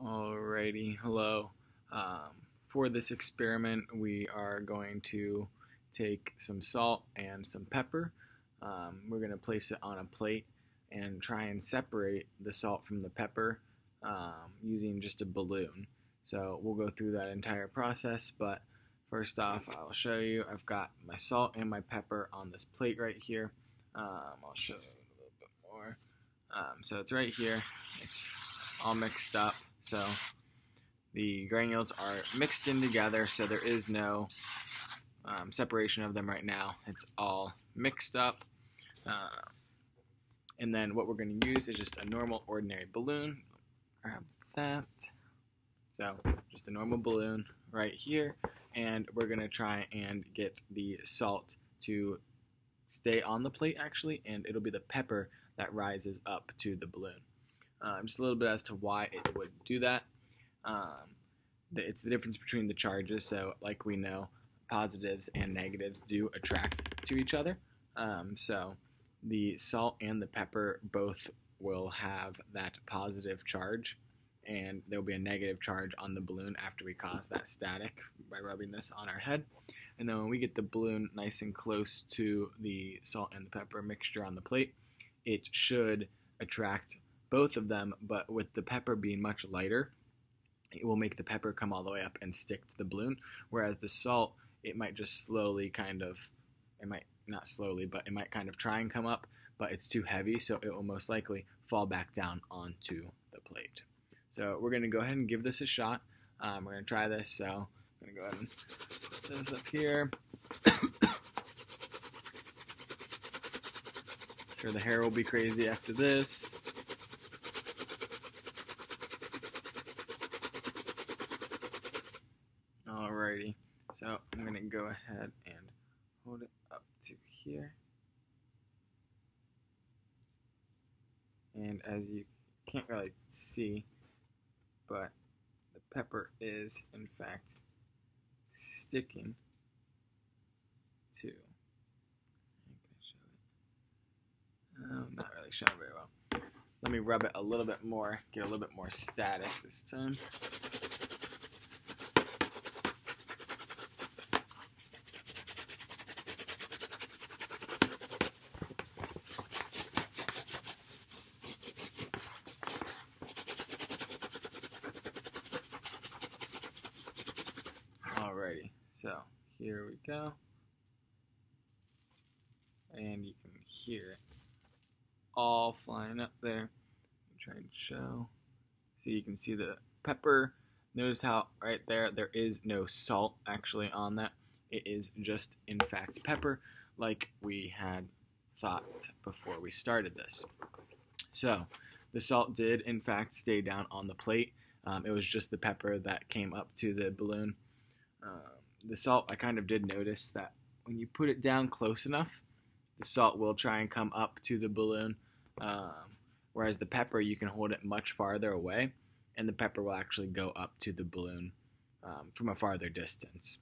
Alrighty, hello. For this experiment, we are going to take some salt and some pepper. We're going to place it on a plate and try and separate the salt from the pepper using just a balloon. So we'll go through that entire process, but first off, I'll show you. I've got my salt and my pepper on this plate right here. I'll show you a little bit more. So it's right here. It's all mixed up. So the granules are mixed in together, so there is no separation of them right now. It's all mixed up. And then what we're going to use is just a normal ordinary balloon. Grab that. So just a normal balloon right here. And we're going to try and get the salt to stay on the plate actually, and it'll be the pepper that rises up to the balloon. Just a little bit as to why it would do that. It's the difference between the charges, so like we know, positives and negatives do attract to each other. So the salt and the pepper both will have that positive charge, and there will be a negative charge on the balloon after we cause that static by rubbing this on our head. And then when we get the balloon nice and close to the salt and the pepper mixture on the plate, it should attract both of them, but with the pepper being much lighter, it will make the pepper come all the way up and stick to the balloon, whereas the salt, it might just slowly kind of, it might not slowly, but it might kind of try and come up, but it's too heavy, so it will most likely fall back down onto the plate. So we're going to go ahead and give this a shot. We're going to try this, so I'm going to go ahead and put this up here. Sure, the hair will be crazy after this. Alrighty, so I'm going to go ahead and hold it up to here. And as you can't really see, but the pepper is in fact sticking to, I'm not really showing very well. Let me rub it a little bit more, get a little bit more static this time. Alrighty, so here we go, and you can hear it all flying up there. Try and show, so you can see the pepper. Notice how right there is no salt actually on that. It is just in fact pepper, like we had thought before we started this. So the salt did in fact stay down on the plate. It was just the pepper that came up to the balloon. The salt, I kind of did notice that when you put it down close enough, the salt will try and come up to the balloon, whereas the pepper, you can hold it much farther away, and the pepper will actually go up to the balloon from a farther distance.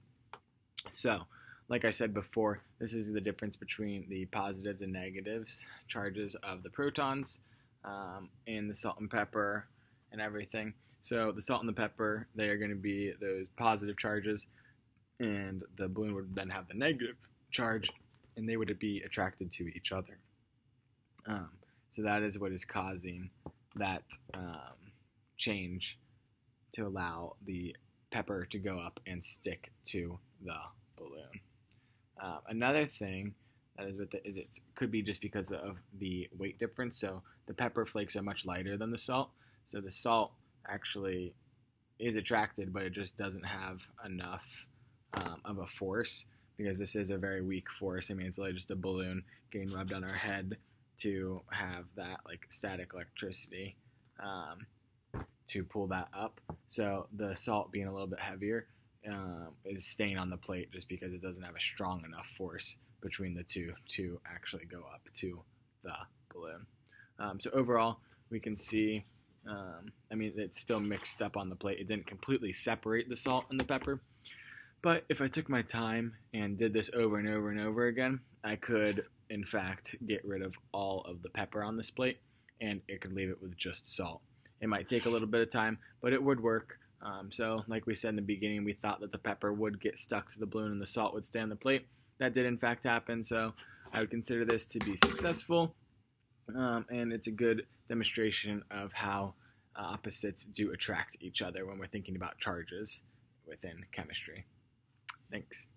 So, like I said before, this is the difference between the positives and negatives charges of the protons in the salt and pepper and everything. So the salt and the pepper, they are going to be those positive charges, and the balloon would then have the negative charge, and they would be attracted to each other. So that is what is causing that change to allow the pepper to go up and stick to the balloon. Another thing that is with it is it could be just because of the weight difference. So the pepper flakes are much lighter than the salt, so the salt actually is attracted, but it just doesn't have enough of a force, because this is a very weak force. I mean, it's like just a balloon getting rubbed on our head to have that like static electricity to pull that up. So the salt being a little bit heavier is staying on the plate just because it doesn't have a strong enough force between the two to actually go up to the balloon. So overall, we can see, I mean, it's still mixed up on the plate. It didn't completely separate the salt and the pepper. But if I took my time and did this over and over and over again, I could, in fact, get rid of all of the pepper on this plate, and it could leave it with just salt. It might take a little bit of time, but it would work. So like we said in the beginning, we thought that the pepper would get stuck to the balloon and the salt would stay on the plate. That did in fact happen, so I would consider this to be successful, and it's a good demonstration of how opposites do attract each other when we're thinking about charges within chemistry. Thanks.